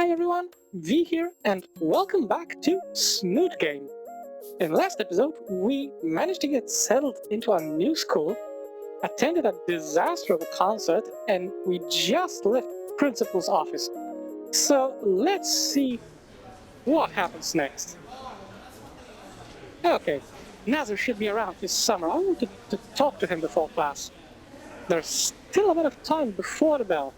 Hi everyone, V here, and welcome back to Snoot Game. In last episode, we managed to get settled into our new school, attended a disaster of a concert, and we just left principal's office. So let's see what happens next. Okay, Nazar should be around this summer. I wanted to talk to him before class. There's still a bit of time before the bell.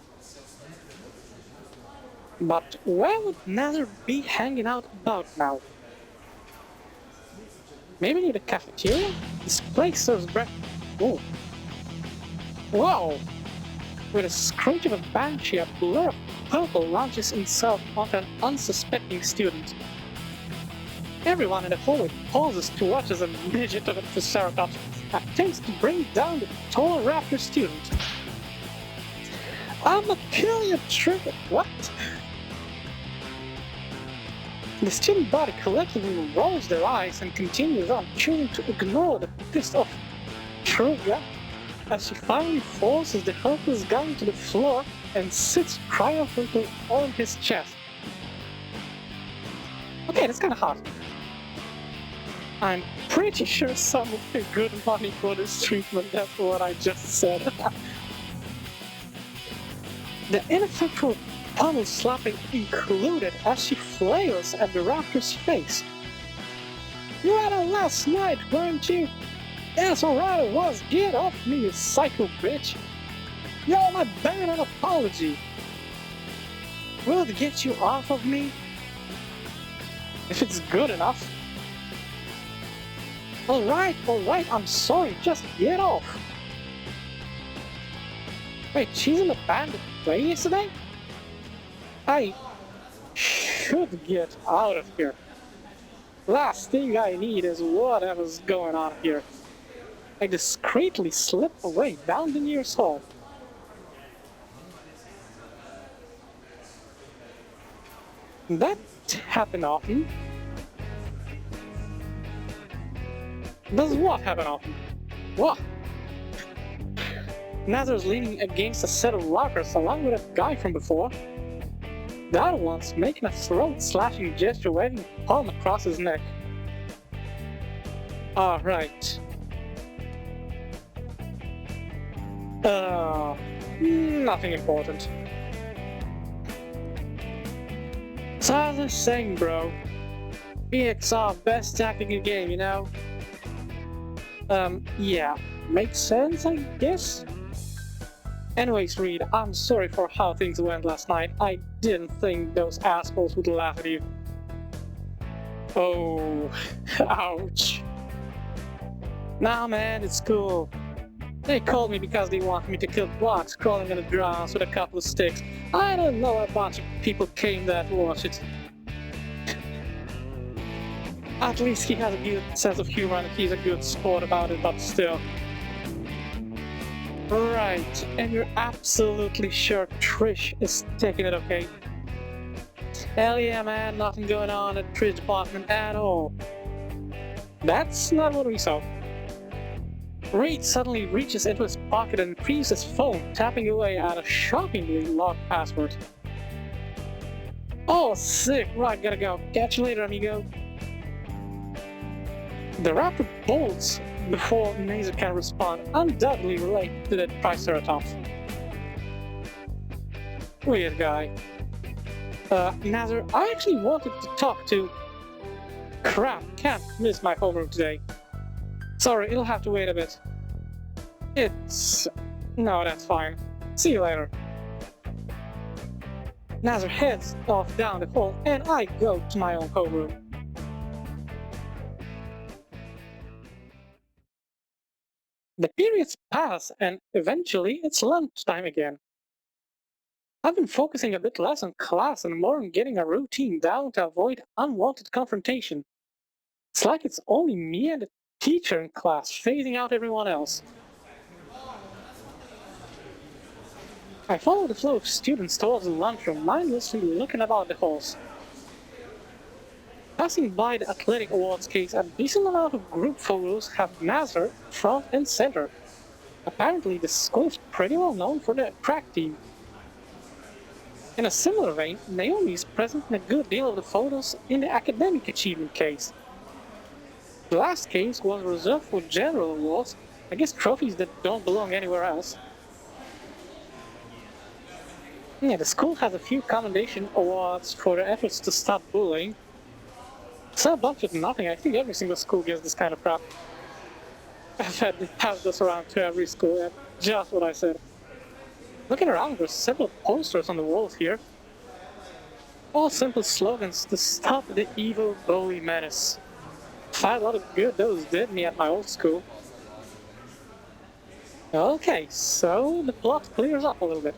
But where would Nazar be hanging out about now? Maybe near the cafeteria? This place serves breakfast. Oh. Whoa! With a screech of a banshee, a blur of purple launches itself onto an unsuspecting student. Everyone in the hallway pauses to watch as a midget of a triceratops attempts to bring down the tall raptor student. I'ma kill you, Trigger! What? The student body collectively rolls their eyes and continues on, choosing to ignore the pissed off Trigger as she finally forces the helpless guy to the floor and sits triumphantly on his chest. Okay, that's kinda hot. I'm pretty sure some would pay good money for this treatment, that's what I just said. The ineffectual pummel slapping included as she flails at the raptor's face. You had it last night, weren't you? Yes, alright it was. Get off me, you psycho bitch. You owe my band an apology. Will it get you off of me? If it's good enough. Alright, I'm sorry, just get off. Wait, she's in the band that played yesterday? I should get out of here. Last thing I need is whatever's going on here. I discreetly slip away down the nearest hall. That happen often. Does what happen often? What? Nazar's leaning against a set of lockers along with a guy from before. The other one's making a throat-slashing gesture, waving a palm across his neck. Alright. Nothing important. So as I was saying, bro, BXR, best tactic in the game, you know? Yeah, makes sense, I guess? Anyways, Reed, I'm sorry for how things went last night. I didn't think those assholes would laugh at you. Oh, ouch. Nah, man, it's cool. They called me because they wanted me to kill blocks crawling on the ground with a couple of sticks. I don't know, a bunch of people came there to watch it. At least he has a good sense of humor and he's a good sport about it, but still. Right, and you're absolutely sure Trish is taking it okay? Hell yeah, man, nothing going on at Trish department at all. That's not what we saw. Reed suddenly reaches into his pocket and retrieves his phone, tapping away at a shockingly long password. Oh, sick, right, gotta go. Catch you later, amigo. The raptor bolts before Nazar can respond, undoubtedly related to the Triceratops. Weird guy. Nazar, I actually wanted to talk to... Crap, can't miss my homeroom today. Sorry, it'll have to wait a bit. No, that's fine. See you later. Nazar heads off down the hall, and I go to my own homeroom. The periods pass, and eventually it's lunchtime again. I've been focusing a bit less on class and more on getting a routine down to avoid unwanted confrontation. It's like it's only me and the teacher in class, phasing out everyone else. I follow the flow of students towards the lunchroom, mindlessly looking about the halls. Passing by the athletic awards case, a decent amount of group photos have Nazar front and center. Apparently the school is pretty well known for the track team. In a similar vein, Naomi is present in a good deal of the photos in the academic achievement case. The last case was reserved for general awards, I guess trophies that don't belong anywhere else. Yeah, the school has a few commendation awards for their efforts to stop bullying. It's not a bunch of nothing, I think every single school gives this kind of crap. I've had to pass this around to every school, yeah, just what I said. Looking around, there's several posters on the walls here. All simple slogans to stop the evil bully menace. Had a lot of good those did me at my old school. Okay, so the plot clears up a little bit.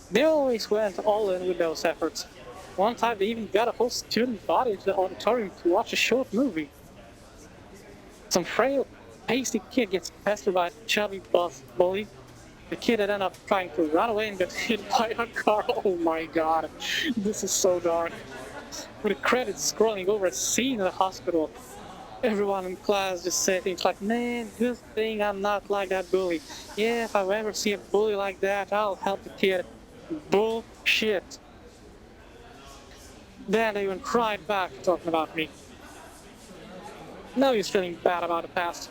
They always went all in with those efforts. One time they even got a whole student body into the auditorium to watch a short movie. Some frail, pasty kid gets pestered by a chubby buff bully. The kid had ended up trying to run away and got hit by a car. Oh my god, this is so dark. With the credits scrolling over a scene in the hospital. Everyone in class just said things like, man, good thing I'm not like that bully. Yeah, if I ever see a bully like that, I'll help the kid. Bullshit. Then they even cried back talking about me. Now he's feeling bad about the past.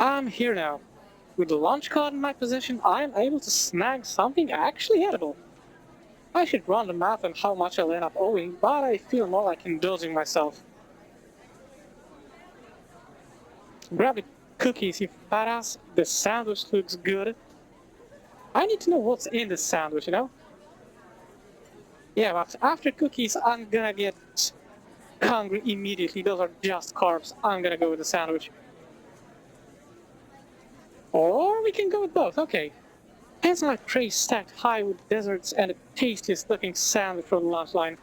I'm here now. With the launch card in my possession, I am able to snag something actually edible. I should run the math on how much I'll end up owing, but I feel more like indulging myself. Grab the cookies, you fat ass. The sandwich looks good. I need to know what's in the sandwich, you know? Yeah, but after cookies, I'm gonna get hungry immediately. Those are just carbs. I'm gonna go with the sandwich. Or we can go with both, okay. Here's my tray stacked high with desserts and the tastiest looking sandwich from the lunch line.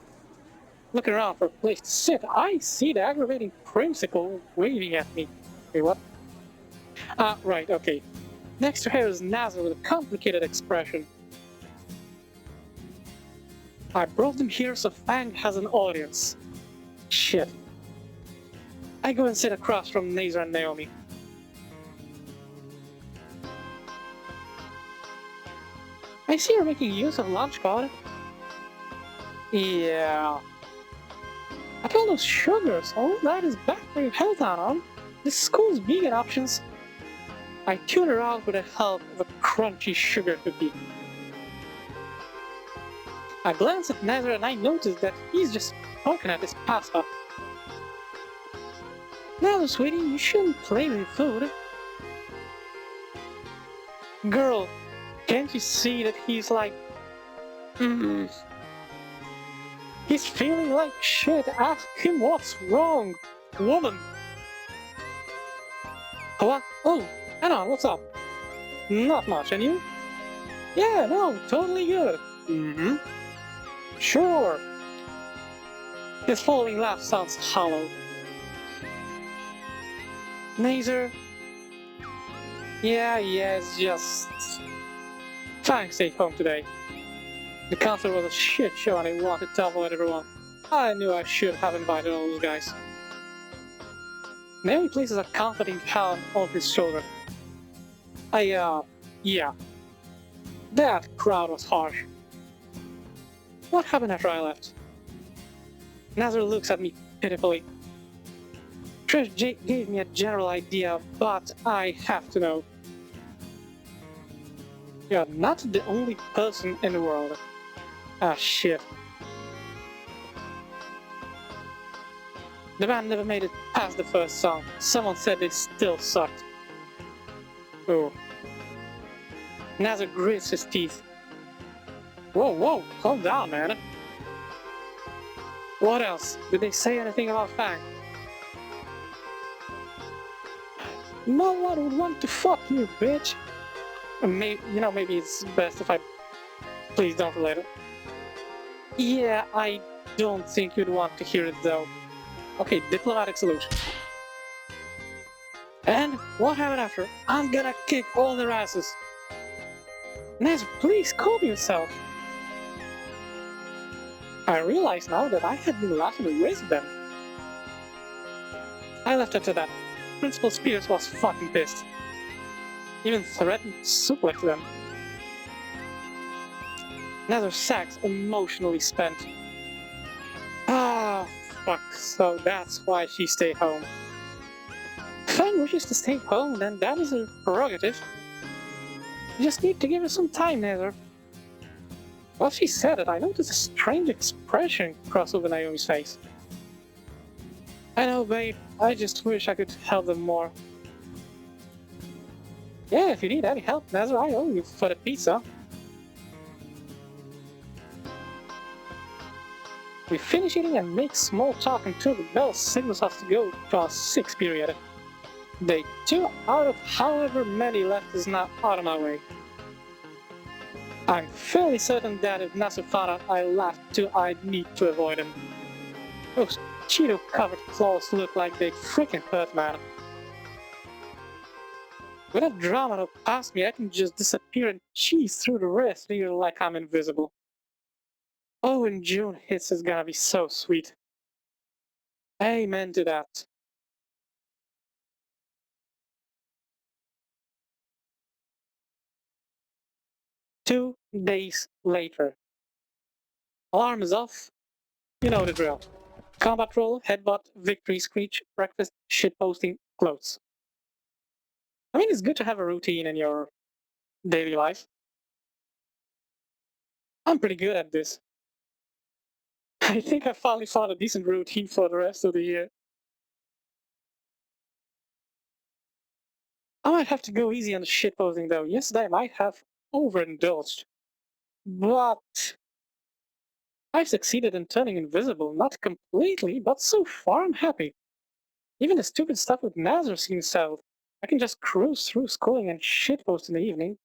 Looking around for a place to sit, I see the aggravating principal waving at me. Wait, what? Right, okay. Next to her is Nazar with a complicated expression. I brought them here so Fang has an audience. Shit. I go and sit across from Nazar and Naomi. I see you're making use of lunch card. Yeah. At all those sugars, all that is bad for your health, Anon. The school's vegan options. I tune her out with the help of a crunchy sugar cookie. I glance at Nazar and I notice that he's just poking at his pasta. Nazar, sweetie, you shouldn't play with your food. Girl, can't you see that he's like... He's feeling like shit. Ask him what's wrong, woman. What? Oh, Anon, what's up? Not much, and you? Yeah, no, totally good. Sure. His following laugh sounds hollow. Nazar? Yeah, it's just... Fang stayed home today. The concert was a shit show and I wanted to avoid everyone. I knew I should have invited all those guys. Naomi places a comforting hand on his shoulder. Yeah. That crowd was harsh. What happened after I left? Nazar looks at me pitifully. Trish gave me a general idea, but I have to know. You're not the only person in the world. Ah, shit. The band never made it past the first song. Someone said they still sucked. Oh. Nazar grits his teeth. Whoa, calm down, man. What else? Did they say anything about Fang? No one would want to fuck you, bitch. Maybe it's best if I... Please don't relate it. Yeah, I don't think you'd want to hear it though. Okay, diplomatic solution. And what happened after? I'm gonna kick all their asses. Naz, please calm yourself. I realize now that I had been laughing with them. I left after that. Principal Spears was fucking pissed. Even threatened to suplex them. Nether Sack's emotionally spent. Ah, fuck, so that's why she stayed home. If Fang wishes to stay home, then that is her prerogative. You just need to give her some time, Nether. While she said it, I noticed a strange expression cross over Naomi's face. I know, babe, I just wish I could help them more. Yeah, if you need any help, Nether, I owe you for the pizza. We finish eating and make small talk until the bell signals us to go to our 6th period. Day 2 out of however many left is now out of my way. I'm fairly certain that if Nasser found out I laughed too, I'd need to avoid him. Those Cheeto-covered claws look like they freaking hurt, man. With that drama to pass me, I can just disappear and cheese through the rest of the year like I'm invisible. Oh, when June hits, it's gonna be so sweet. Amen to that. Two days later. Alarm is off. You know the drill. Combat roll, headbutt, victory screech, breakfast, shitposting, clothes. I mean, it's good to have a routine in your daily life. I'm pretty good at this. I think I finally found a decent routine for the rest of the year. I might have to go easy on the shitposting though. Yesterday I might have overindulged. But I've succeeded in turning invisible, not completely, but so far I'm happy. Even the stupid stuff with Nazar seems settled. I can just cruise through schooling and shitpost in the evening.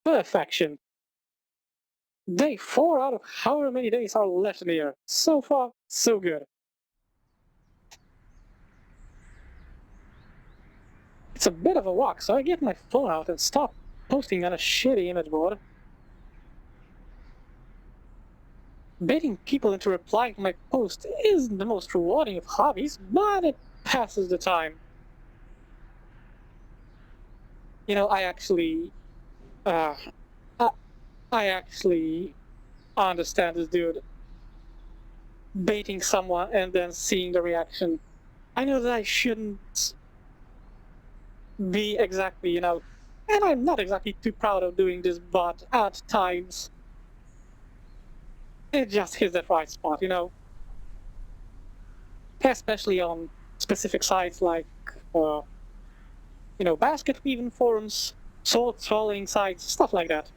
Perfection. Day 4 out of however many days are left in the year. So far, so good. It's a bit of a walk, so I get my phone out and stop posting on a shitty image board. Baiting people into replying to my post isn't the most rewarding of hobbies, but it passes the time. You know, I actually understand this dude. Baiting someone and then seeing the reaction. I know that I shouldn't be exactly, you know, and I'm not exactly too proud of doing this, but at times, it just hits that right spot, you know? Especially on specific sites like, basket weaving forums, sword trolling sites, stuff like that.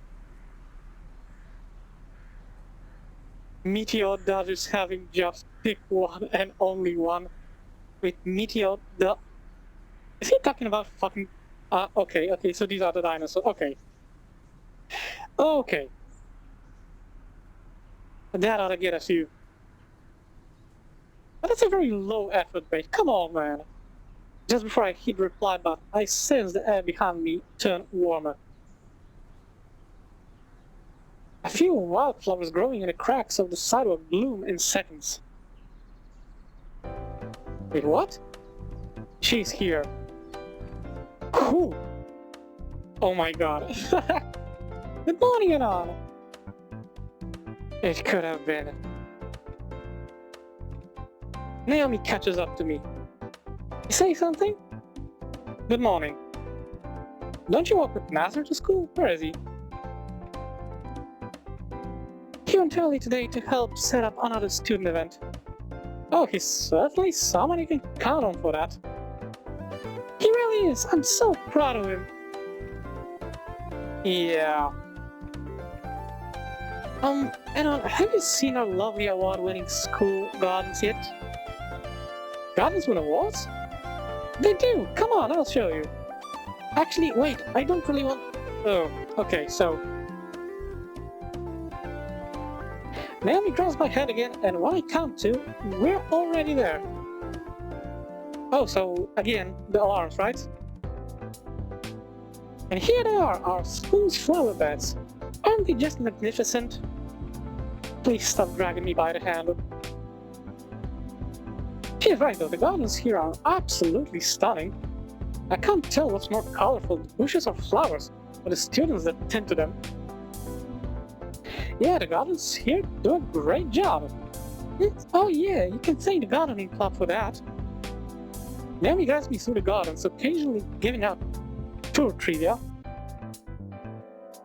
Meteor Dodgers having just picked one and only one. With Meteor, is he talking about fucking... okay, so these are the dinosaurs, okay. Okay. That ought to get a few. But that's a very low effort bait, come on, man. Just before I hit reply button, I sense the air behind me turn warmer. A few wildflowers growing in the cracks of the sidewalk bloom in seconds. Wait, what? She's here. Cool. Oh my god. Good morning, Anon. It could have been. Naomi catches up to me. You say something? Good morning. Don't you walk with Nazar to school? Where is he? He went early today to help set up another student event. Oh, he's certainly someone you can count on for that. He really is. I'm so proud of him. Yeah. Anon, have you seen our lovely award-winning school gardens yet? Gardens win awards? They do! Come on, I'll show you. Actually, wait, I don't really want... Oh, okay, so... Naomi grabs my hand again, and when I count to, we're already there. Oh, so, again, the alarms, right? And here they are, our school's flower beds. Aren't they just magnificent? Please stop dragging me by the hand. She's right though, the gardens here are absolutely stunning. I can't tell what's more colorful, the bushes or flowers, or the students that tend to them. Yeah, the gardens here do a great job. Oh yeah, you can thank the gardening club for that. Naomi guides me through the gardens, occasionally giving out tour trivia.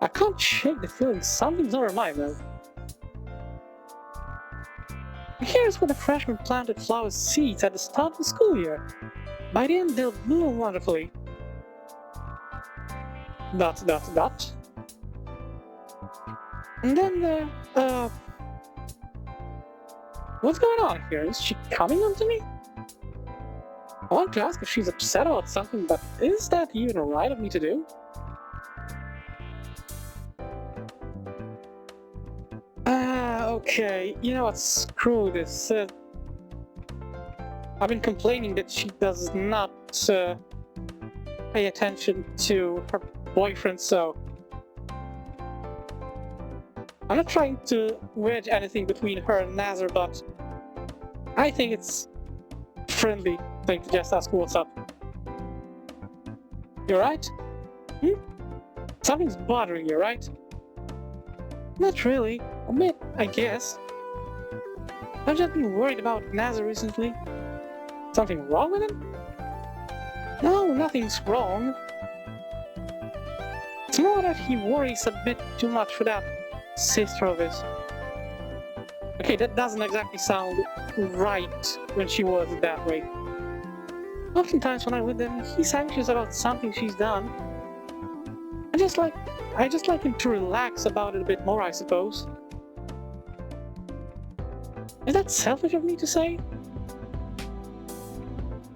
I can't shake the feeling something's over my though. Here's where the freshmen planted flower seeds at the start of the school year. By the end, they'll bloom wonderfully. ... And then, what's going on here? Is she coming onto me? I want to ask if she's upset about something, but is that even right of me to do? Okay, you know what, screw this. I've been complaining that she does not pay attention to her boyfriend, so I'm not trying to wedge anything between her and Nazar, but I think it's friendly thing to just ask what's up. You alright? Something's bothering you, right? Not really. A bit, I guess. I've just been worried about Nazar recently. Something wrong with him? No, nothing's wrong. It's more that he worries a bit too much for that sister of his. Okay, that doesn't exactly sound right when she was that way. Oftentimes when I'm with him, he's anxious about something she's done. I just like him to relax about it a bit more, I suppose. Is that selfish of me to say?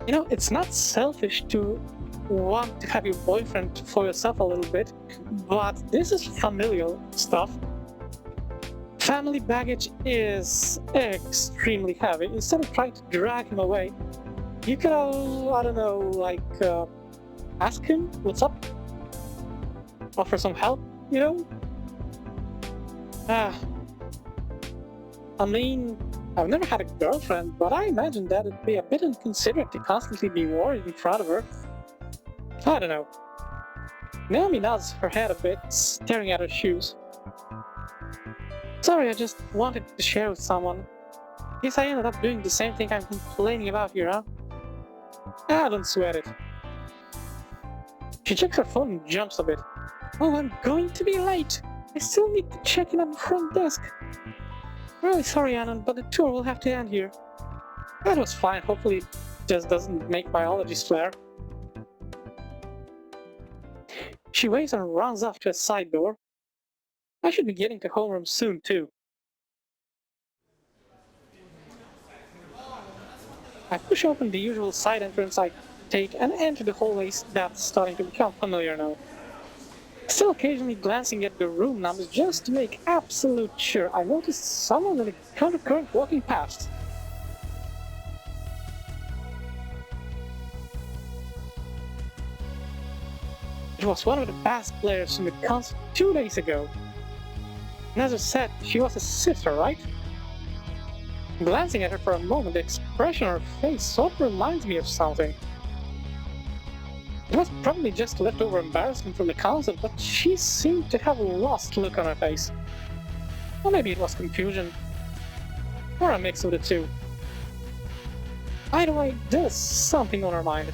You know, it's not selfish to want to have your boyfriend for yourself a little bit, but this is familial stuff. Family baggage is extremely heavy. Instead of trying to drag him away, you could, I don't know, like, ask him what's up? Offer some help, you know? I mean, I've never had a girlfriend, but I imagine that it'd be a bit inconsiderate to constantly be worried in front of her. I don't know. Naomi nods her head a bit, staring at her shoes. Sorry, I just wanted to share with someone. Guess I ended up doing the same thing I'm complaining about here, huh? Don't sweat it. She checks her phone and jumps a bit. Oh, I'm going to be late! I still need to check in at the front desk. Really sorry, Anon, but the tour will have to end here. That was fine, hopefully it just doesn't make my allergies flare. She waves and runs off to a side door. I should be getting to homeroom soon, too. I push open the usual side entrance I take and enter the hallways that's starting to become familiar now. Still occasionally glancing at the room numbers just to make absolute sure I noticed someone in the countercurrent walking past. It was one of the bass players from the concert 2 days ago. Nazar said she was his sister, right? Glancing at her for a moment, the expression on her face sort of reminds me of something. It was probably just leftover embarrassment from the concert, but she seemed to have a lost look on her face. Or maybe it was confusion. Or a mix of the two. Either way, there's something on her mind.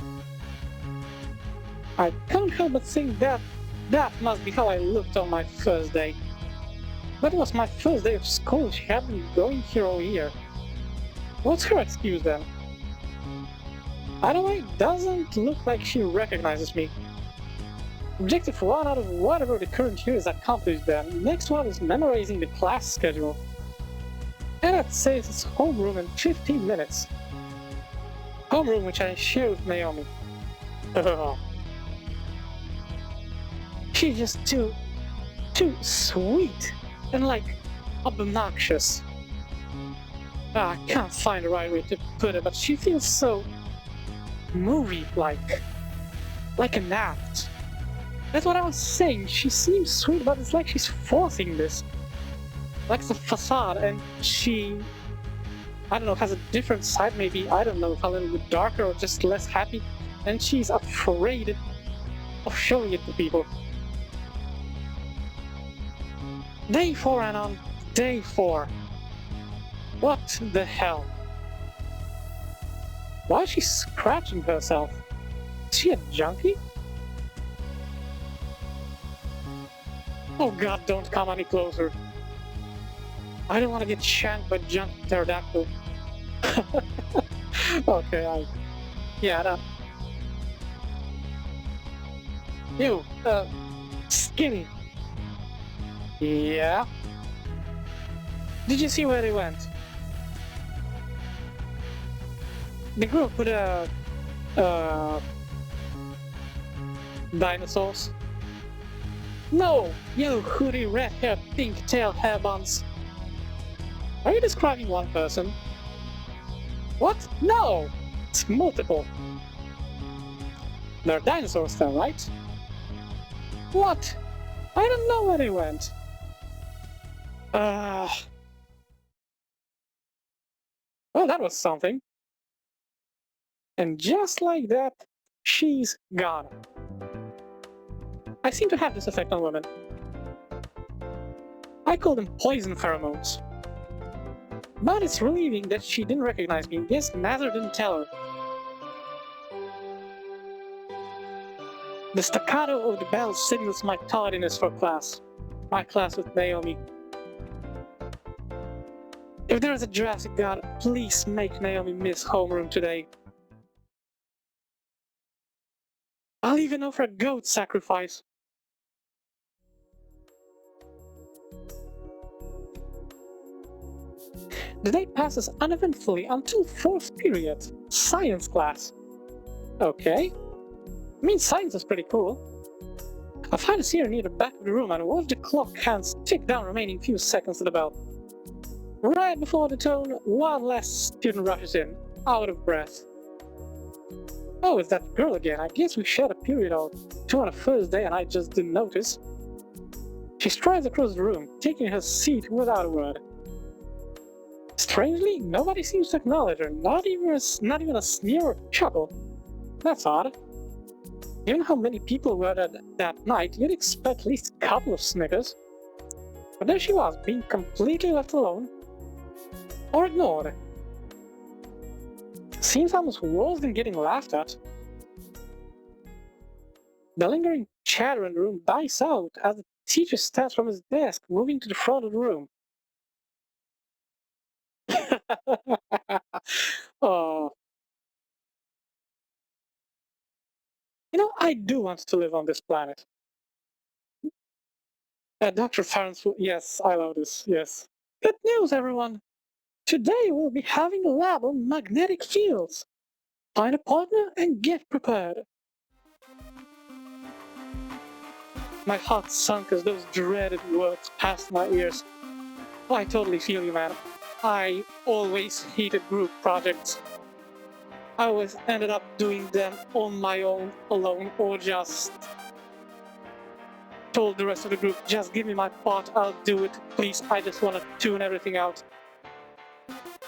I can't help but think that must be how I looked on my first day. But it was my first day of school, she had been going here all year. What's her excuse then? Either way, it doesn't look like she recognizes me. Objective 1 out of whatever the current year is accomplished then. Next one is memorizing the class schedule. And that says it's homeroom in 15 minutes. Homeroom which I share with Naomi. She's just too sweet and like obnoxious. I can't find the right way to put it, but she feels so movie-like. Like an act. That's what I was saying. She seems sweet, but it's like she's forcing this. Like it's a facade, and she, I don't know, has a different side maybe, I don't know, a little bit darker or just less happy, and she's afraid of showing it to people. Day 4 Anon, Day 4. What the hell? Why is she scratching herself? Is she a junkie? Oh god, don't come any closer. I don't want to get shanked by junkie pterodactyl. Okay, yeah, that... You, skinny. Yeah? Did you see where they went? The group with dinosaurs? No! You hoodie, red-haired, pink-tailed hair buns. Are you describing one person? What? No! It's multiple. They're dinosaurs then, right? What? I don't know where they went. Well, that was something. And just like that, she's gone. I seem to have this effect on women. I call them poison pheromones. But it's relieving that she didn't recognize me. Guess Mather didn't tell her. The staccato of the bell signals my tardiness for class. My class with Naomi. If there is a Jurassic God, please make Naomi miss homeroom today. I'll even offer a goat sacrifice. The day passes uneventfully until 4th period, science class. Okay. I mean, science is pretty cool. I find a seer near the back of the room and watch the clock hands tick down remaining few seconds to the bell. Right before the tone, one last student rushes in, out of breath. Oh, it's that girl again. I guess we shared a period or two on the first day and I just didn't notice. She strides across the room, taking her seat without a word. Strangely, nobody seems to acknowledge her, not even a sneer or chuckle. That's odd. Given how many people were there that night, you'd expect at least a couple of snickers. But there she was, being completely left alone. Or ignored. Seems almost worse than getting laughed at. The lingering chatter in the room dies out as the teacher stands from his desk, moving to the front of the room. Oh. You know, I do want to live on this planet. Dr. Farrens, yes, I love this, yes. Good news, everyone! Today we'll be having a lab on magnetic fields. Find a partner and get prepared. My heart sunk as those dreaded words passed my ears. Oh, I totally feel you, man. I always hated group projects. I always ended up doing them on my own, alone, or just told the rest of the group, just give me my part, I'll do it, please, I just want to tune everything out.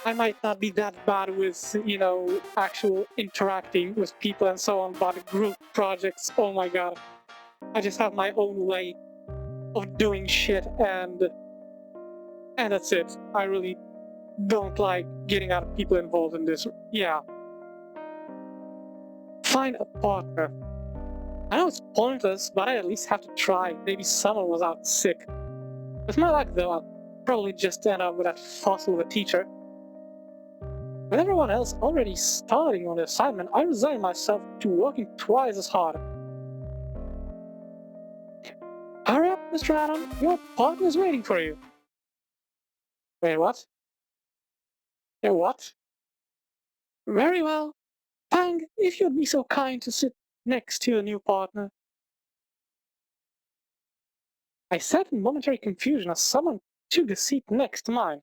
I might not be that bad with, you know, actual interacting with people and so on, but group projects, oh my god. I just have my own way of doing shit and that's it. I really don't like getting other people involved in this. Yeah. Find a partner. I know it's pointless, but I at least have to try. Maybe someone was out sick. With my luck though, I'll probably just end up with that fossil of a teacher. With everyone else already starting on the assignment, I resign myself to working twice as hard. Hurry up, Mr. Anon, your partner is waiting for you. Wait, what? Yeah, what? Very well. Pang, if you'd be so kind to sit next to your new partner. I sat in momentary confusion as someone took the seat next to mine.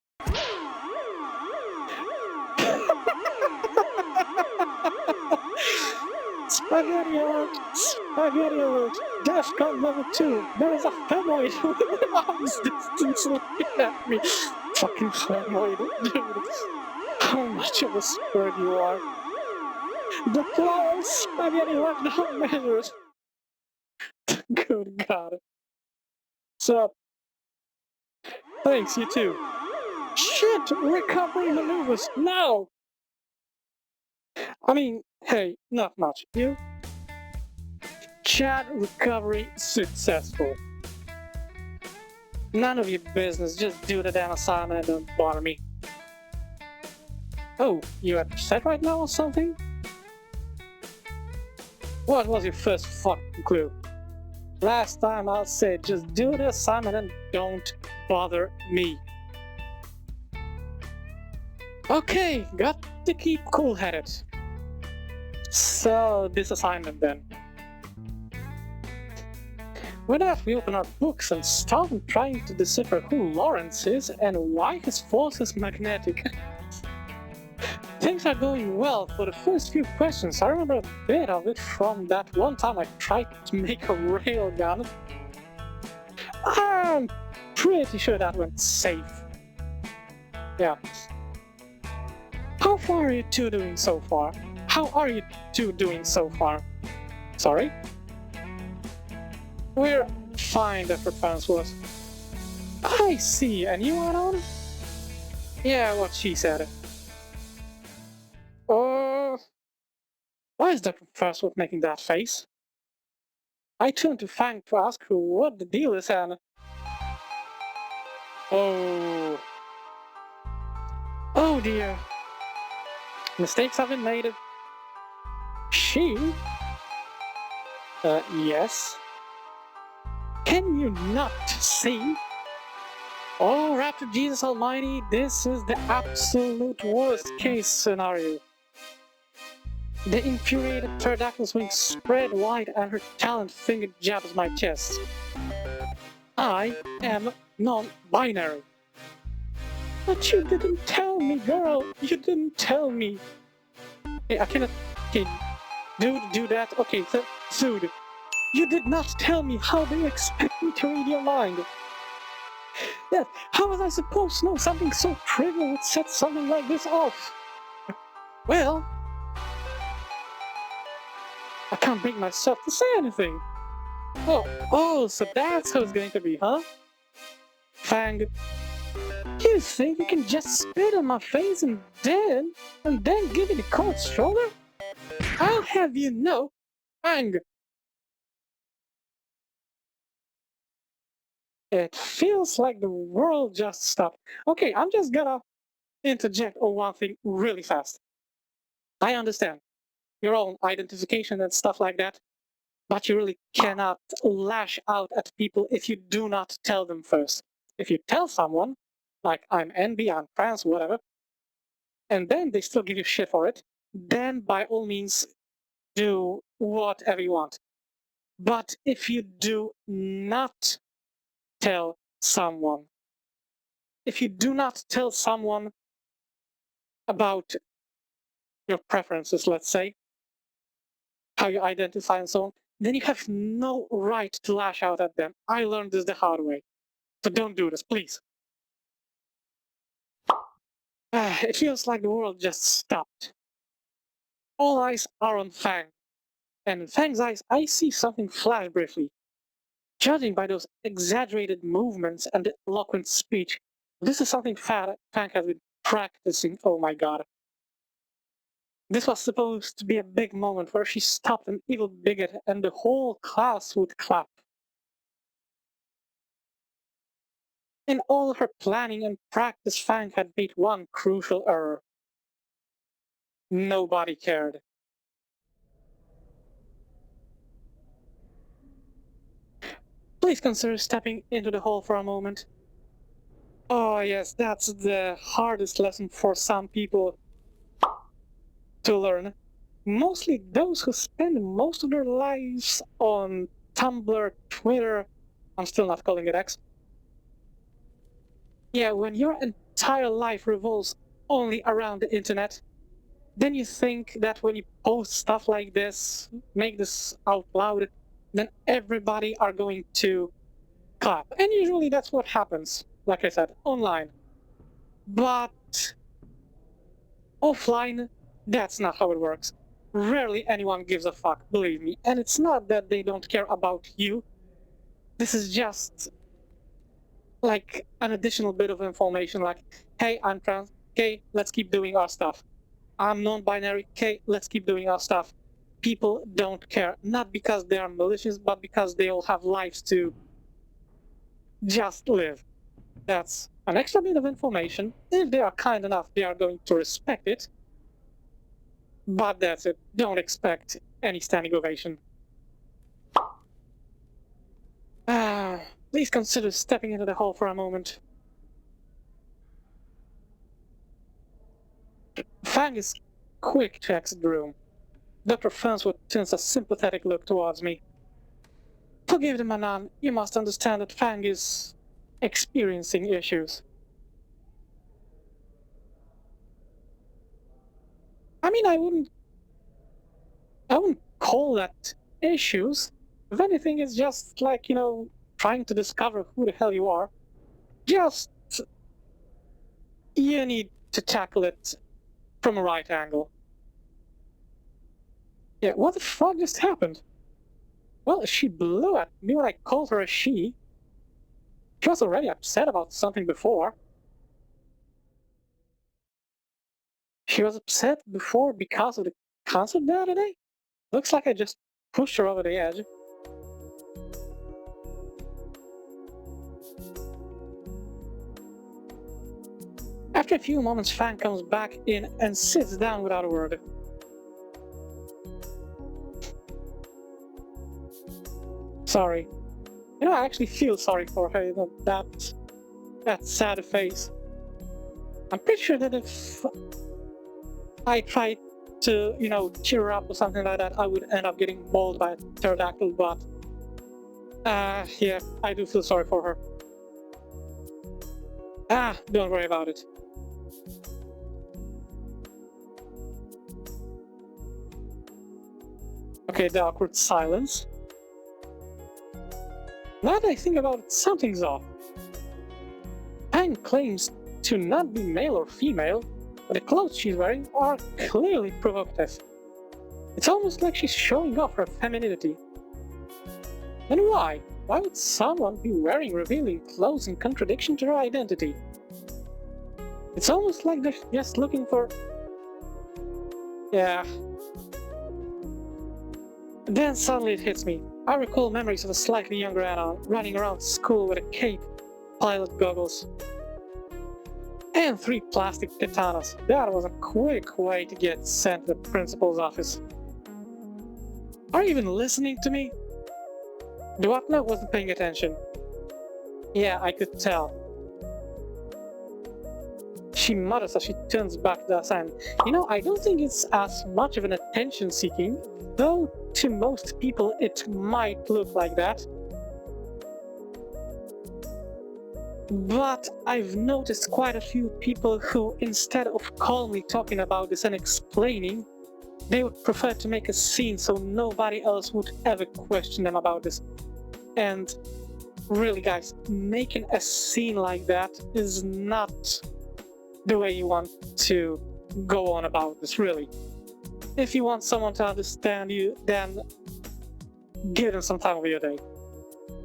Spaghetti alert! Spaghetti alert! DEFCON level 2! There is a femoid within arm's distance looking at me! Fucking femoid, dude! How much of a spurd you are! Deploy spaghetti lockdown measures! Good god. So, Thanks, you too. Shit! Recovery maneuvers now! I mean, hey, not much. You? Chat recovery successful. None of your business, just do the damn assignment and don't bother me. Oh, you upset right now or something? What was your first fucking clue? Last time I said just do the assignment and don't bother me. Okay, got to keep cool-headed. So, this assignment then. With that, we open our books and start trying to decipher who Lawrence is and why his force is magnetic. Things are going well for the first few questions. I remember a bit of it from that one time I tried to make a railgun. I'm pretty sure that went safe. Yeah. How far are you two doing so far? How are you two doing so far? Sorry? We're fine, the response was. I see, and you went on? Yeah, what she said. Why is the professor making that face? I turned to Fang to ask her what the deal is and... Oh dear. Mistakes have been made. She? Yes. Can you not see? Oh, Raptor Jesus Almighty, this is the absolute worst case scenario. The infuriated pterodactyl's wings spread wide and her taloned finger jabs my chest. I am non-binary. But you didn't tell me, girl. You didn't tell me. Hey, I cannot... Okay, do that. Okay, dude. You did not tell me. How do you expect me to read your mind? Yeah, how was I supposed to know something so trivial would set something like this off? Well... I can't bring myself to say anything. Oh, so that's how it's going to be, huh? Fang, you think you can just spit on my face and then give me the cold shoulder? I'll have you know, Fang. It feels like the world just stopped. Okay, I'm just gonna interject on one thing really fast. I understand your own identification and stuff like that, but you really cannot lash out at people if you do not tell them first. If you tell someone, like I'm NB, I'm trans, whatever, and then they still give you shit for it, then by all means do whatever you want. But if you do not tell someone, if you do not tell someone about your preferences, let's say, how you identify and so on, then you have no right to lash out at them. I learned this the hard way. So don't do this, please. It feels like the world just stopped. All eyes are on Fang. And in Fang's eyes, I see something flash briefly. Judging by those exaggerated movements and the eloquent speech, this is something Fang has been practicing, oh my god. This was supposed to be a big moment where she stopped an evil bigot and the whole class would clap. In all her planning and practice, Fang had made one crucial error. Nobody cared. Please consider stepping into the hall for a moment. Oh yes, that's the hardest lesson for some people to learn. Mostly those who spend most of their lives on Tumblr, Twitter, I'm still not calling it X. Yeah, when your entire life revolves only around the internet, then you think that when you post stuff like this, make this out loud, then everybody are going to clap. And usually that's what happens, like I said, online. But offline, that's not how it works. Rarely anyone gives a fuck, believe me. And it's not that they don't care about you. This is just like an additional bit of information like, hey, I'm trans, okay, let's keep doing our stuff. I'm non-binary, okay, let's keep doing our stuff. People don't care, not because they are malicious, but because they all have lives to just live. That's an extra bit of information. If they are kind enough, they are going to respect it. But that's it. Don't expect any standing ovation. Please consider stepping into the hall for a moment. Fang is quick to exit the room. Dr. Farnsworth turns a sympathetic look towards me. Forgive them, Anon. You must understand that Fang is experiencing issues. I mean, I wouldn't call that issues. If anything, it's just like, trying to discover who the hell you are. Just, you need to tackle it from a right angle. Yeah, what the fuck just happened? Well, she blew at me when I called her a she. She was already upset about something before. She was upset before because of the concert the other day? Looks like I just pushed her over the edge. After a few moments, Fang comes back in and sits down without a word. Sorry. I actually feel sorry for her, that sad face. I'm pretty sure that if I tried to, cheer her up or something like that, I would end up getting mauled by a pterodactyl, but yeah, I do feel sorry for her. Don't worry about it. Okay, the awkward silence. Now that I think about it, something's off. Fang claims to not be male or female, but the clothes she's wearing are clearly provocative. It's almost like she's showing off her femininity. And why? Why would someone be wearing revealing clothes in contradiction to her identity? It's almost like they're just looking for... Yeah. Then suddenly it hits me. I recall memories of a slightly younger Anon running around school with a cape, pilot goggles, and 3 plastic katanas. That was a quick way to get sent to the principal's office. Are you even listening to me? Duatna wasn't paying attention. Yeah, I could tell. She mutters as she turns back to the assignment. I don't think it's as much of an attention-seeking, though to most people it might look like that. But I've noticed quite a few people who, instead of calmly talking about this and explaining, they would prefer to make a scene so nobody else would ever question them about this. And really, guys, making a scene like that is not the way you want to go on about this, really. If you want someone to understand you, then give them some time of your day.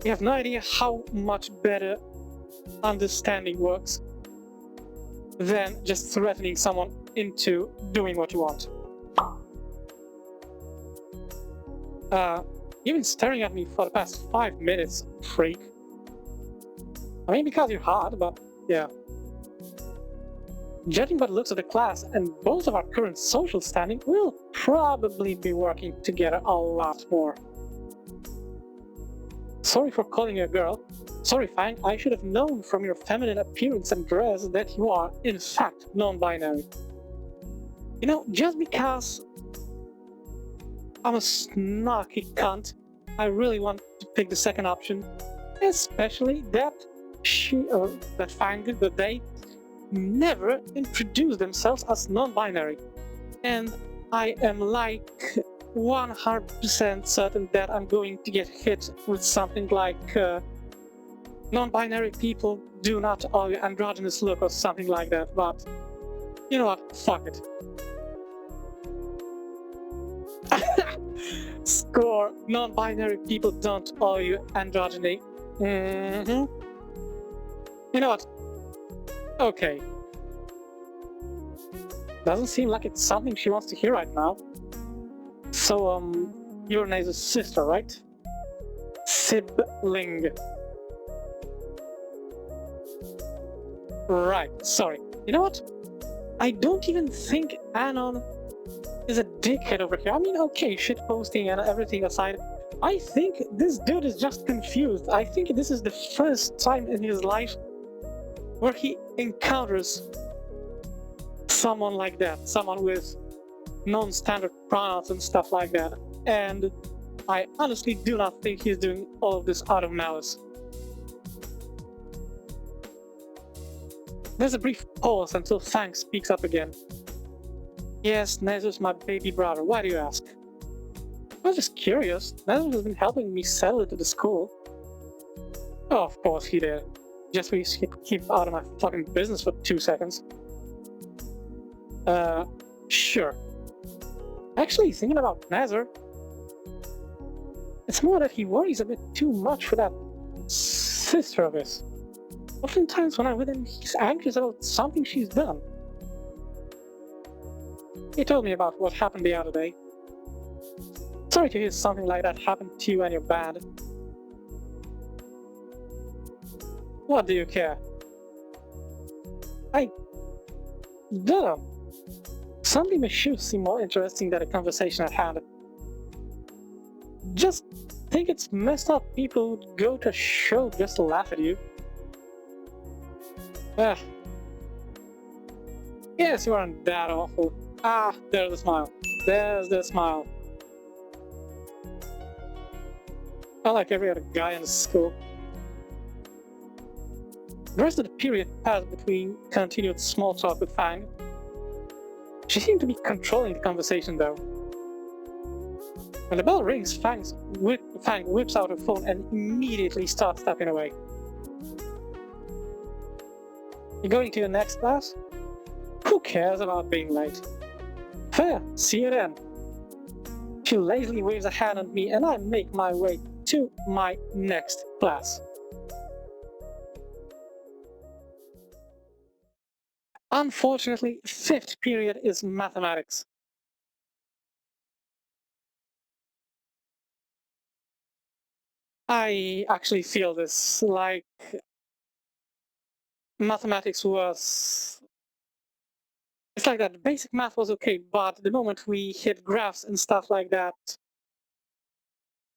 You have no idea how much better understanding works than just threatening someone into doing what you want. You've been staring at me for the past 5 minutes, freak. I mean, because you're hard, but yeah. Judging by the looks of the class and both of our current social standing, we'll probably be working together a lot more. Sorry for calling you a girl. Sorry, Fang, I should have known from your feminine appearance and dress that you are, in fact, non-binary. Just because I'm a snarky cunt, I really want to pick the second option, especially that Fang, that they never introduce themselves as non-binary. And I am like 100% certain that I'm going to get hit with something like non-binary people do not all androgynous look or something like that, but you know what, fuck it. Score, non-binary people don't owe you androgyny. You know what? Okay. Doesn't seem like it's something she wants to hear right now. So, you're Naze's sister, right? Sibling. Right, sorry. You know what? I don't even think Anon is a dickhead over here. I mean, okay, shitposting and everything aside, I think this dude is just confused. I think this is the first time in his life where he encounters someone like that, someone with non-standard pronouns and stuff like that. And I honestly do not think he's doing all of this out of malice. There's a brief pause until Fang speaks up again. Yes, Nezer's my baby brother. Why do you ask? I was just curious. Nezer has been helping me settle into the school. Oh, of course he did. Just please keep out of my fucking business for 2 seconds. Sure. Actually, thinking about Nezer, it's more that he worries a bit too much for that sister of his. Oftentimes when I'm with him, he's anxious about something she's done. He told me about what happened the other day. Sorry to hear something like that happen to you and your band. What do you care? I don't know. Something makes you seem more interesting than the conversation at hand. Just think it's messed up people would go to a show just to laugh at you. Yes, you aren't that awful. Ah, there's the smile. There's the smile. I like every other guy in the school. The rest of the period passed between continued small talk with Fang. She seemed to be controlling the conversation though. When the bell rings, Fang whips out her phone and immediately starts tapping away. You going to your next class? Who cares about being late? Fair, see you then. She lazily waves a hand at me and I make my way to my next class. Unfortunately, 5th period is mathematics. I actually feel this, like mathematics was... It's like that, basic math was okay, but the moment we hit graphs and stuff like that,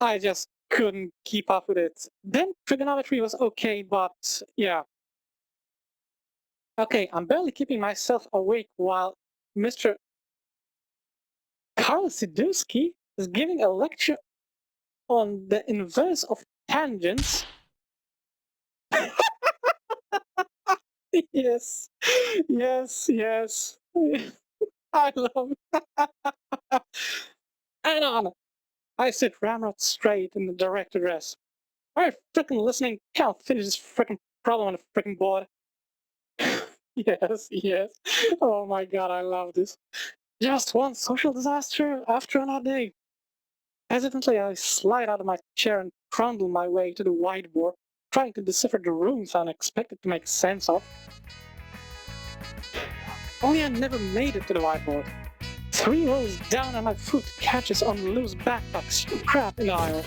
I just couldn't keep up with it. Then trigonometry was okay, but yeah. Okay, I'm barely keeping myself awake while Mr. Karl Sidusky is giving a lecture on the inverse of tangents. Yes, yes. I love it. Anon! I sit ramrod straight in the direct address. Are you frickin' listening? Can't finish this frickin' problem on the frickin' board. Yes. Oh my god, I love this. Just one social disaster after another day. Hesitantly, I slide out of my chair and trundle my way to the whiteboard, trying to decipher the runes I'm expected to make sense of. Only I never made it to the whiteboard. 3 rows down and my foot catches on loose backpacks crap in the aisle.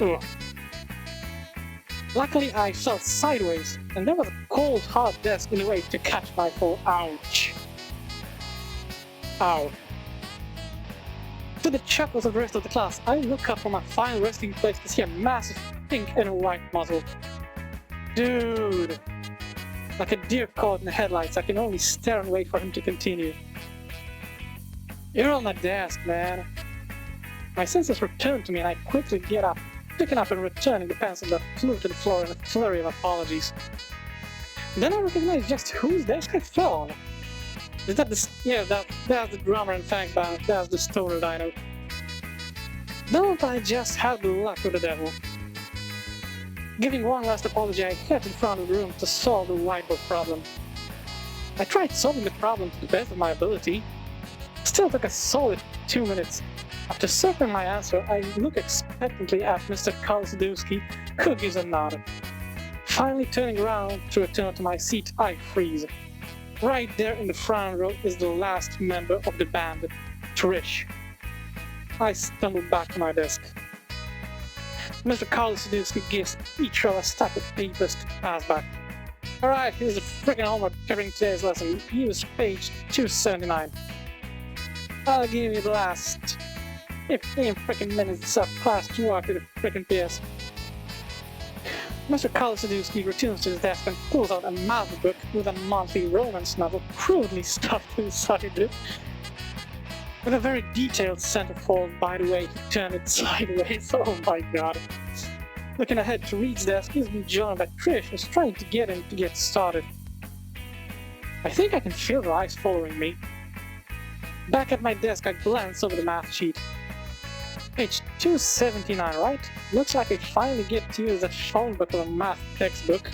Ugh. Luckily, I fell sideways, and there was a cold, hard desk in the way to catch my fall. Ouch. Ow. To the chuckles of the rest of the class, I look up from my final resting place to see a massive pink and white muzzle. Dude. Like a deer caught in the headlights, I can only stare and wait for him to continue. You're on my desk, man. My senses return to me and I quickly get up, picking up and returning the pencil that flew to the floor in a flurry of apologies. Then I recognize just whose desk I fell on. Is that the... yeah, that's the drummer and Fang band, that's the stoner dino. Don't I just have the luck with the devil? Giving one last apology, I head in front of the room to solve the whiteboard problem. I tried solving the problem to the best of my ability. Still took a solid 2 minutes. After circling my answer, I look expectantly at Mr. Karl Sidusky, who gives a nod. Finally turning around to return to my seat, I freeze. Right there in the front row is the last member of the band, Trish. I stumble back to my desk. Mr. Kalusadowski gives each of us a stack of papers to pass back. Alright, here's the freaking homework covering today's lesson. Use page 279. I'll give you the last 15 freaking minutes of class to walk to the freaking PS. Mr. Kalusadowski returns to his desk and pulls out a math book with a monthly romance novel crudely stuffed inside it. With a very detailed centerfold, by the way, he turned it sideways. Oh my god. Looking ahead to Reed's desk, he's been joined by Trish, who's trying to get him to get started. I think I can feel her eyes following me. Back at my desk, I glance over the math sheet. Page 279, right? Looks like I finally get to use that phone book of a math textbook.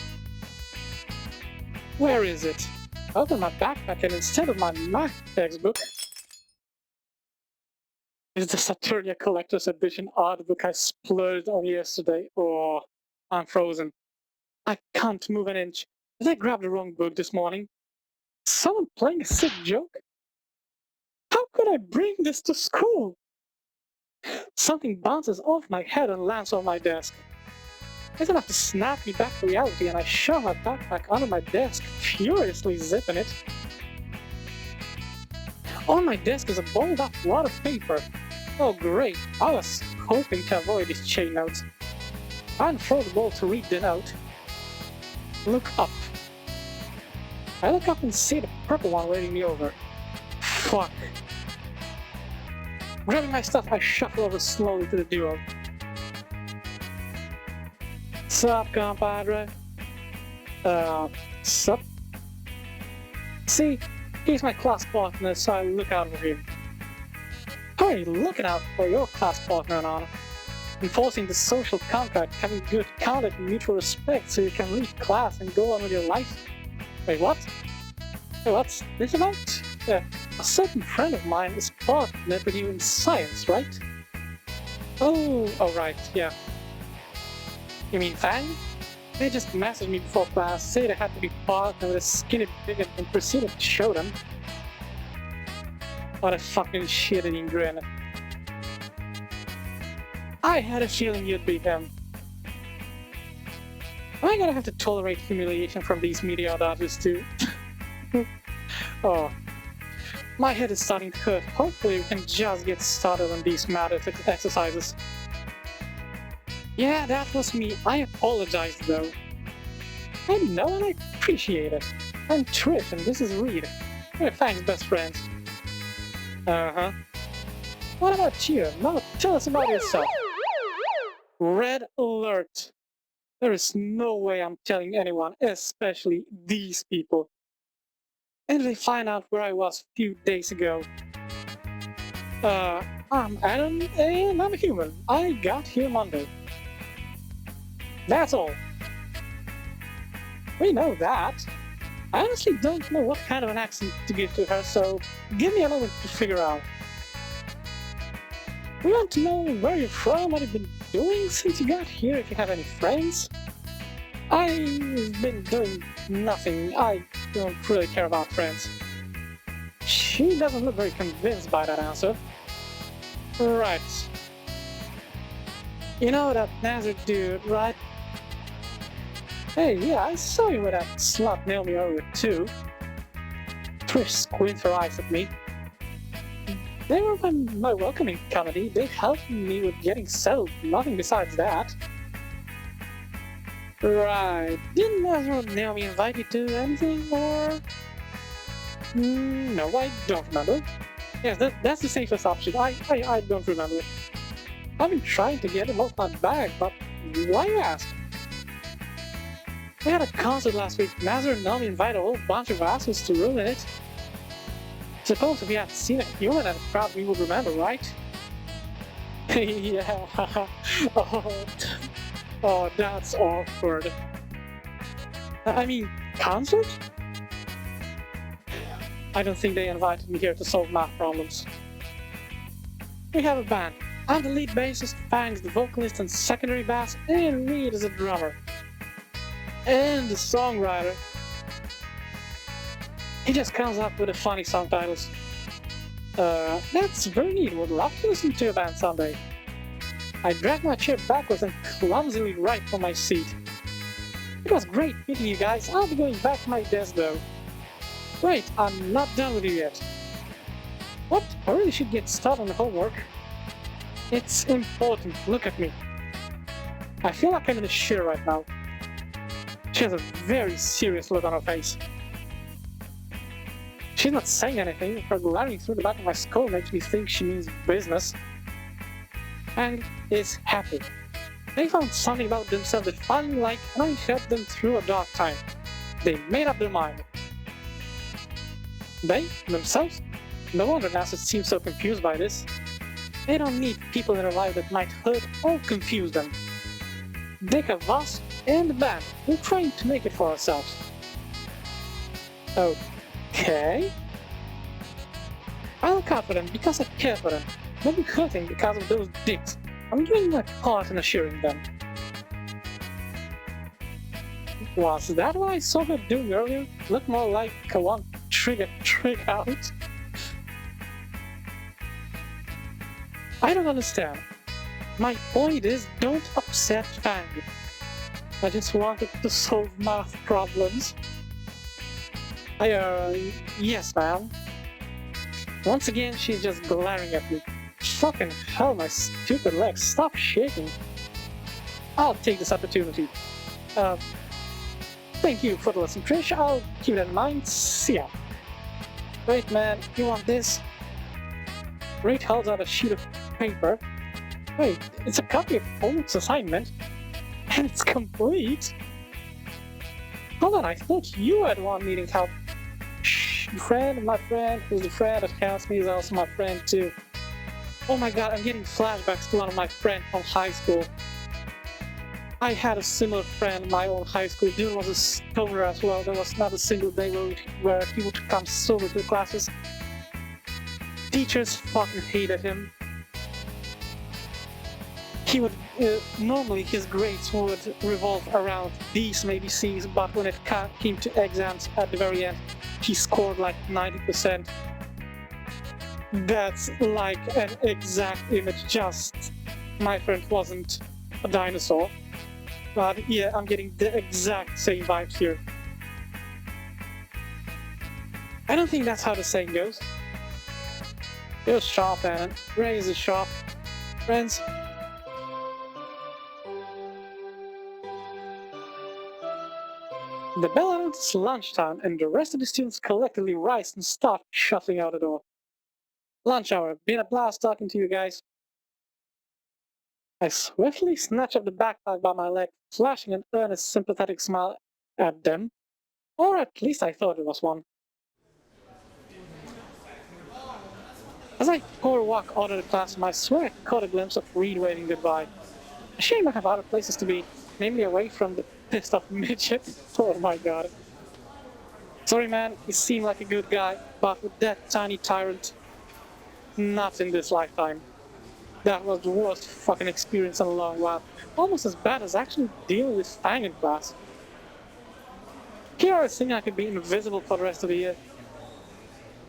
Where is it? I open my backpack and instead of my math textbook, it's the Saturnia Collector's Edition art book I splurged on yesterday. Oh, I'm frozen. I can't move an inch. Did I grab the wrong book this morning? Is someone playing a sick joke? How could I bring this to school? Something bounces off my head and lands on my desk. It's enough to snap me back to reality, and I shove my backpack under my desk, furiously zipping it. On my desk is a balled up wad of paper. Oh great, I was hoping to avoid these chain notes. I unfurl the ball to read the note. Look up. I look up and see the purple one waving me over. Fuck. Grabbing my stuff, I shuffle over slowly to the duo. Sup, compadre? Sup? See, he's my class partner, so I look out for him. How are you looking out for your class partner, Anon? Enforcing the social contract, having good conduct and mutual respect so you can leave class and go on with your life? Wait, what? Wait, what's this about? A certain friend of mine is partnered with you in science, right? Oh, right, yeah. You mean Fang? They just messaged me before class, say they had to be partnered with a skinny bigot and proceeded to show them. What a fucking shit-eating grin. I had a feeling you'd be him. Am I gonna have to tolerate humiliation from these media dodgers too? Oh. My head is starting to hurt. Hopefully we can just get started on these math exercises. Yeah, that was me. I apologize though. I know and I appreciate it. I'm Trish and this is Reed. We're Fang's best friends. Uh-huh. What about you? Now tell us about yourself. Red alert. There is no way I'm telling anyone, especially these people. And they find out where I was a few days ago. I'm Anon and I'm a human. I got here Monday. That's all. We know that. I honestly don't know what kind of an accent to give to her, so give me a moment to figure out. We want to know where you're from, what you've been doing since you got here, if you have any friends. I've been doing nothing. I don't really care about friends. She doesn't look very convinced by that answer. Right. You know that Nazar dude, right? Hey, yeah, I saw you with that slut Naomi earlier too. Trish squints her eyes at me. They were my welcoming committee. They helped me with getting settled. Nothing besides that. Right. Didn't Nazar or Naomi invite you to anything, or...? No, I don't remember. Yes, that's the safest option. I don't remember. I've been trying to get him off my bag, but why you ask? We had a concert last week. Nazar and Naomi invited a whole bunch of assholes to ruin it. Suppose if we had seen a human at a crowd, we would remember, right? Yeah. Oh, that's awkward. I mean, concert? I don't think they invited me here to solve math problems. We have a band. I'm the lead bassist, Fang's the vocalist and secondary bass, and Reed is a drummer. And the songwriter, he just comes up with the funny song titles. That's very neat. Would love to listen to a band someday. I dragged my chair backwards and clumsily right from my seat. It was great meeting you guys. I'll be going back to my desk though. Wait, I'm not done with you yet. What? I really should get started on the homework. It's important. Look at me. I feel like I'm in a shitter right now. She has a very serious look on her face. She's not saying anything. Her glaring through the back of my skull makes me think she means business. And is happy. They found something about themselves that finally like, and I helped them through a dark time. They made up their mind. They? Themselves? No wonder NASA seems so confused by this. They don't need people in their life that might hurt or confuse them. They have us and the band. We're trying to make it for ourselves. Okay. I look out for them because I care for them. Not be hurting because of those dicks. I'm doing my part in assuring them. Was that what I saw her doing earlier? Looked more like a one trick out. I don't understand. My point is, don't upset family. I just wanted to solve math problems. Yes, ma'am. Once again, she's just glaring at me. Fucking hell, my stupid legs, stop shaking. I'll take this opportunity. Thank you for the lesson, Trish. I'll keep that in mind. See ya. Wait, man, you want this? Reed holds out a sheet of paper. Wait, it's a copy of Holt's assignment? And it's complete? Hold on, I thought you had one needing help. Shh, my friend, who's the friend that counts me, is also my friend too. Oh my god, I'm getting flashbacks to one of my friends from high school. I had a similar friend in my own high school. Dude was a stoner as well. There was not a single day where he would come sober to classes. Teachers fucking hated him. He would, normally his grades would revolve around D's, maybe C's, but when it came to exams at the very end, he scored like 90%. That's like an exact image, just my friend wasn't a dinosaur. But yeah, I'm getting the exact same vibes here. I don't think that's how the saying goes. You're sharp, Anon. Razor sharp. Friends. The bell announces lunchtime, and the rest of the students collectively rise and start shuffling out the door. Lunch hour. Been a blast talking to you guys. I swiftly snatch up the backpack by my leg, flashing an earnest, sympathetic smile at them. Or at least I thought it was one. As I walk out of the classroom, I swear I caught a glimpse of Reed waving goodbye. A shame I have other places to be, namely away from the pissed off midget. Oh my god. Sorry man, he seemed like a good guy, but with that tiny tyrant, not in this lifetime. That was the worst fucking experience in a long while. Almost as bad as actually dealing with Fang in class. Here I was thinking I could be invisible for the rest of the year.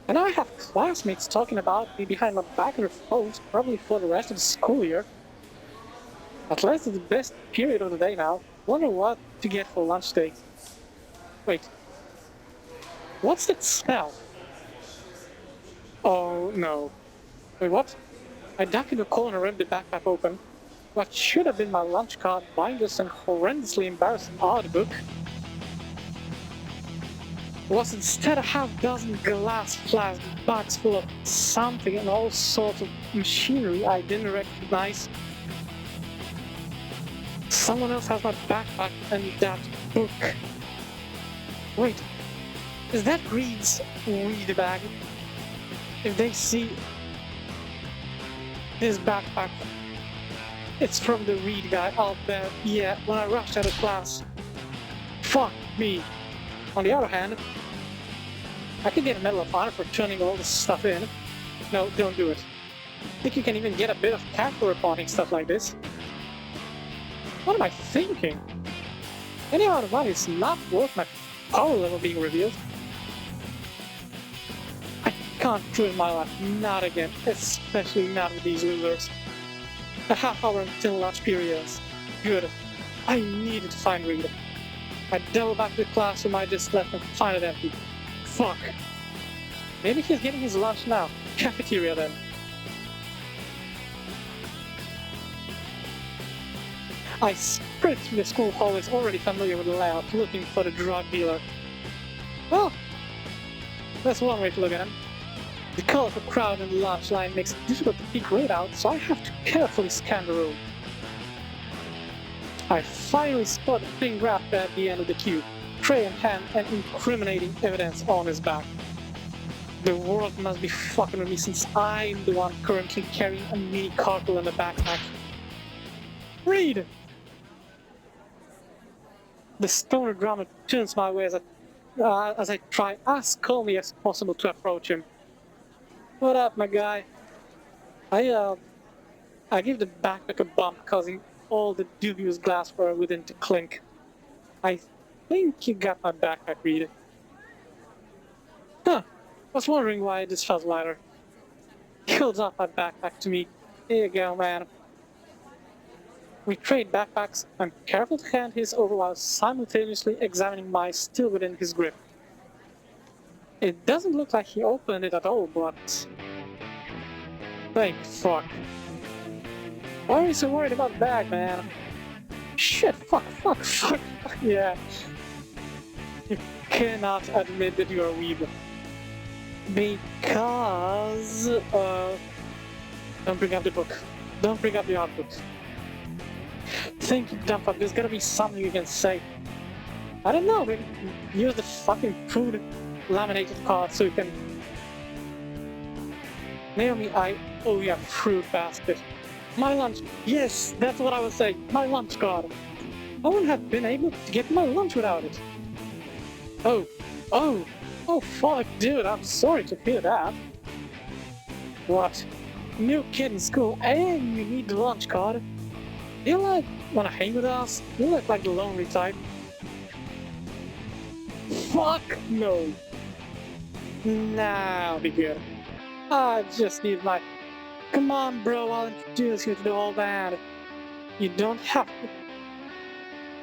And now I have classmates talking about me behind my back of their phones, probably for the rest of the school year. At least it's the best period of the day now. Wonder what to get for lunch day. Wait. What's that smell? Oh no. Wait, what? I duck in the corner and ripped the backpack open. What should have been my lunch card, binders, and horrendously embarrassing art book was instead a half-dozen glass plastic bags full of something and all sorts of machinery I didn't recognize. Someone else has my backpack and that book. Wait, is that Reed's weed bag? If they see his backpack, it's from the Reed guy, I'll bet. Yeah, when I rushed out of class. Fuck me. On the other hand, I could get a Medal of Honor for turning all this stuff in. No, don't do it. Think you can even get a bit of cash for reporting stuff like this? What am I thinking? Any amount of money is not worth my power level being revealed. I can't ruin my life, not again, especially not with these losers. A half hour until lunch periods. Good. I needed to find Reed. I double back to the classroom I just left and find it empty. Fuck. Maybe he's getting his lunch now. Cafeteria then. I sprint through the school hallways already familiar with the layout, looking for the drug dealer. Well, that's one way to look at him. The colorful crowd in the lunch line makes it difficult to peek right out, so I have to carefully scan the room. I finally spot a pink wrap at the end of the queue, tray in hand and incriminating evidence on his back. The world must be fucking with me since I'm the one currently carrying a mini cartel in a backpack. Read! The stoner drummer turns my way as I try as calmly as possible to approach him. What up, my guy? I give the backpack a bump, causing all the dubious glassware within to clink. I think you got my backpack, Reed. Huh. Was wondering why this felt lighter. He holds up my backpack to me. Here you go, man. We trade backpacks. I'm careful to hand his over while simultaneously examining mine still within his grip. It doesn't look like he opened it at all, but... Thank fuck. Why are you so worried about the bag, man? Shit, fuck, yeah. You cannot admit that you're a weeb. Because... Don't bring up the book. Don't bring up the art book. Think you dumb fuck, there's gotta be something you can say. I don't know, maybe use the fucking food laminated card so you can... Naomi, I owe you a fruit basket. My lunch, yes, that's what I was saying, my lunch card. I wouldn't have been able to get my lunch without it. Oh fuck, dude, I'm sorry to hear that. What? New kid in school and you need the lunch card? You wanna hang with us? You look like the lonely type. Fuck no. Nah, I'll be good. I just need my... Come on, bro, I'll introduce you to the whole band. You don't have to...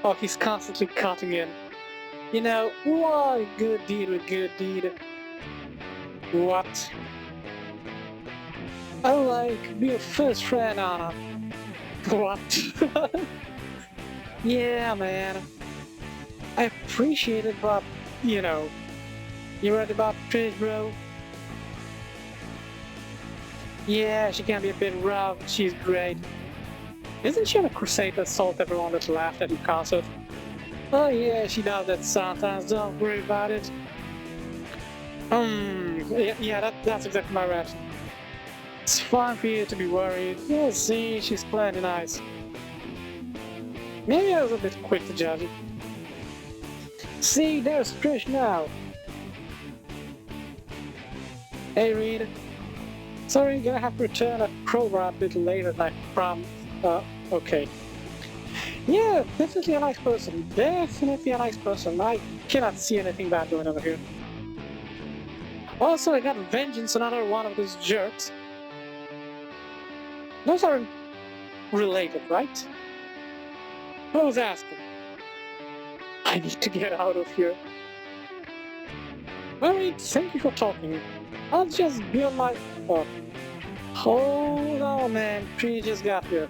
Oh, he's constantly cutting in. You know, what good deed with good deed. What? I like, be a first friend, Anon. What? Yeah, man. I appreciate it, but, you know, you read about Trish, bro? Yeah, she can be a bit rough, but she's great. Isn't she on a crusade to assault everyone that laughed at your concert? Oh yeah, she does that sometimes, don't worry about it. Yeah, that's exactly my reaction. It's fine for you to be worried. You'll see, she's plenty nice. Maybe I was a bit quick to judge it. See, there's Trish now. Hey, Reed. Sorry, gonna have to return that crowbar a bit later than I promised. Okay. Yeah, definitely a nice person. Definitely a nice person. I cannot see anything bad going over here. Also, I got vengeance on another one of those jerks. Those aren't related, right? Who's asking? I need to get out of here. Alright, thank you for talking. I'll just be on my... Oh. Hold on, man. Tree just got here.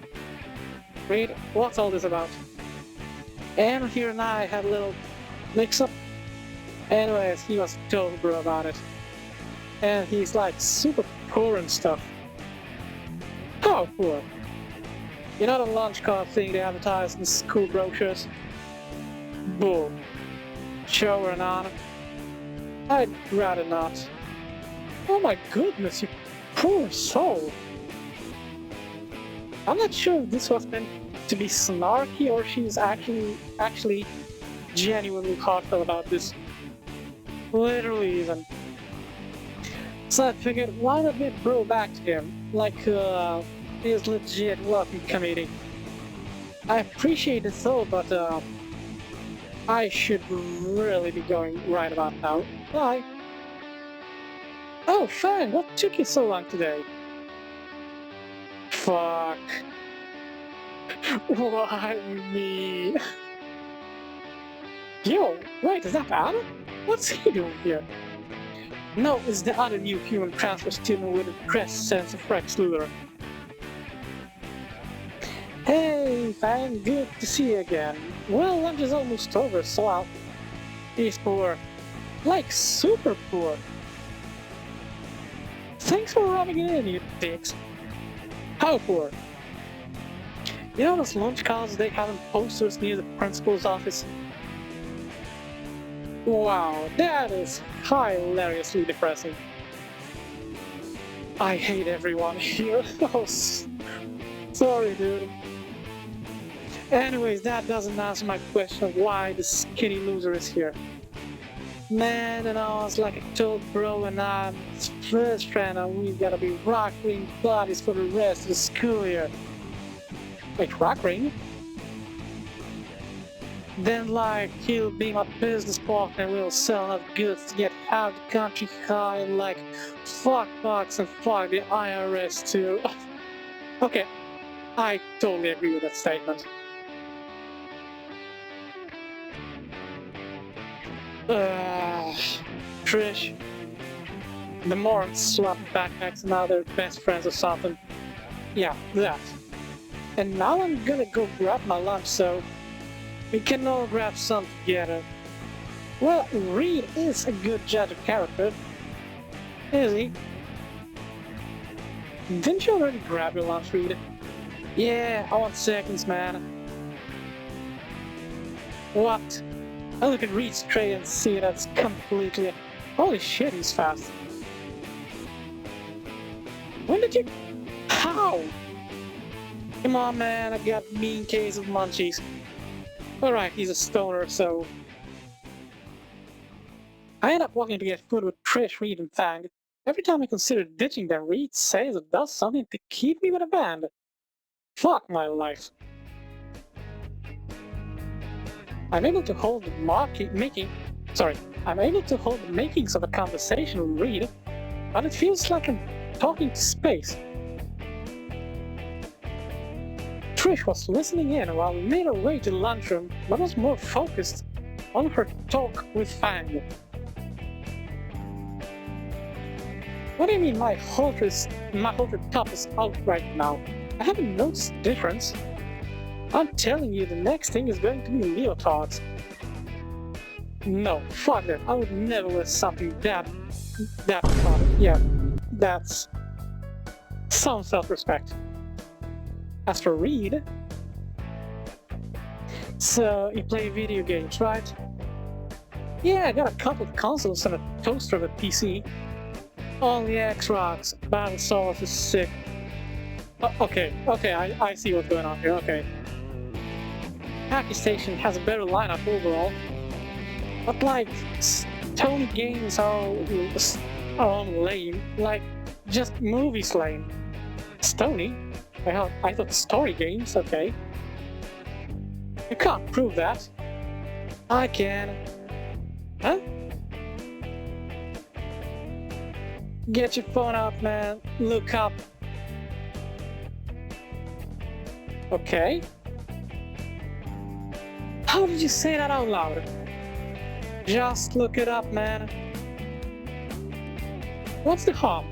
Reed, what's all this about? And here and I had a little mix-up. Anyways, he was told bro about it. And he's like super poor and stuff. How poor? You know the lunch card thing they advertise in the school brochures? Bull. Show or not? I'd rather not. Oh my goodness, you poor soul. I'm not sure if this was meant to be snarky or she's actually genuinely heartfelt about this. Literally even. So I figured, why not get bro back to him? Like, his legit welcome committee. I appreciate it so, but I should really be going right about now. Bye. Oh, fine. What took you so long today? Fuck. Why me? Yo, wait, is that Anon? What's he doing here? No, it's the other new human transfer student with a depressed sense of Rex Luthor. Hey, Fang, good to see you again. Well, lunch is almost over, so I'll... He's poor. Like, super poor. Thanks for rubbing it in, you dicks. How poor? You know those lunch cards they have in posters near the principal's office? Wow, that is hilariously depressing. I hate everyone here. Oh, sorry, dude. Anyways, that doesn't answer my question of why the skinny loser is here. Man, and I was like a toad bro and I'm his first friend and we gotta be rock ring buddies for the rest of the school year. Wait, rock ring? Then like, he'll be my business partner and we'll sell enough goods to get out of the country high and like, fuck bucks and fuck the IRS too. Okay, I totally agree with that statement. Trish. The Morons swap backpacks and now they're best friends or something. Yeah, that. And now I'm gonna go grab my lunch so we can all grab some together. Well, Reed is a good judge of character. Is he? Didn't you already grab your lunch, Reed? Yeah, I want seconds, man. What? I look at Reed's tray and see that's completely... Holy shit, he's fast. When did you... How? Come on, man, I got a mean case of munchies. Alright, he's a stoner, so... I end up walking to get food with Trish, Reed, and Fang. Every time I consider ditching them, Reed says or does something to keep me with a band. Fuck my life. I'm able to hold the makings of a conversation with Reed, but it feels like I'm talking to space. Trish was listening in while we made our way to the lunchroom, but was more focused on her talk with Fang. What do you mean my halter top is out right now? I haven't noticed the difference. I'm telling you, the next thing is going to be leotards. No, fuck that. I would never wear something that yeah, that's some self-respect. As for Reed, so you play video games, right? Yeah, I got a couple of consoles and a toaster with a PC. All the Xbox, Battlestar is sick. Okay, I see what's going on here, okay. Hacky Station has a better lineup overall, but like, Stony games are lame, like, just movies lame. Stony? I thought story games, okay. You can't prove that. I can. Huh? Get your phone out, man. Look up. Okay. How did you say that out loud? Just look it up, man. What's the harm?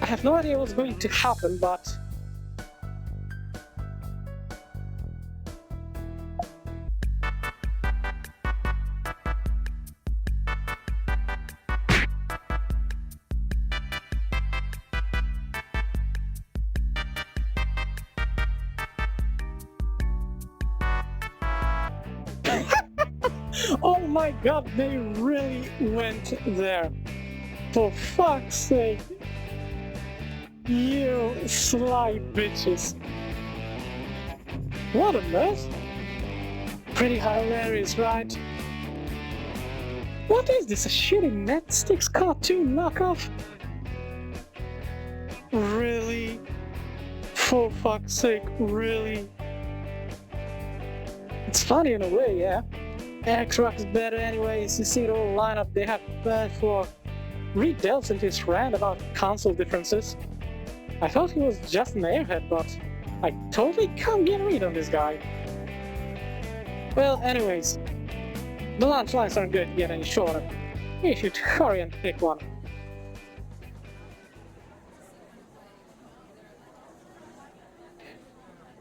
I have no idea what's going to happen, but... Oh my god, they really went there. For fuck's sake. You sly bitches. What a mess. Pretty hilarious, right? What is this, a shitty Netsticks cartoon knockoff? Really? For fuck's sake, really? It's funny in a way, yeah? X-Rock is better anyways, you see the whole lineup they have bad for. Reed delves into his rant about console differences. I thought he was just an airhead, but I totally can't get a read on this guy. Well, anyways, the launch lines aren't going to get any shorter. You should hurry and pick one.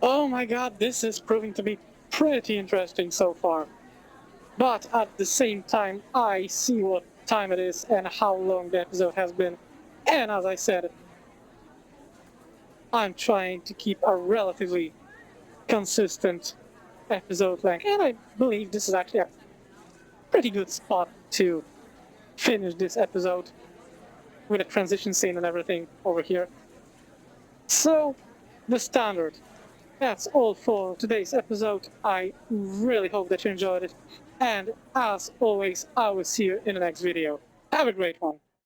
Oh my god, this is proving to be pretty interesting so far. But at the same time, I see what time it is and how long the episode has been. And as I said, I'm trying to keep a relatively consistent episode length. And I believe this is actually a pretty good spot to finish this episode with a transition scene and everything over here. So, the standard. That's all for today's episode. I really hope that you enjoyed it. And as always, I will see you in the next video. Have a great one.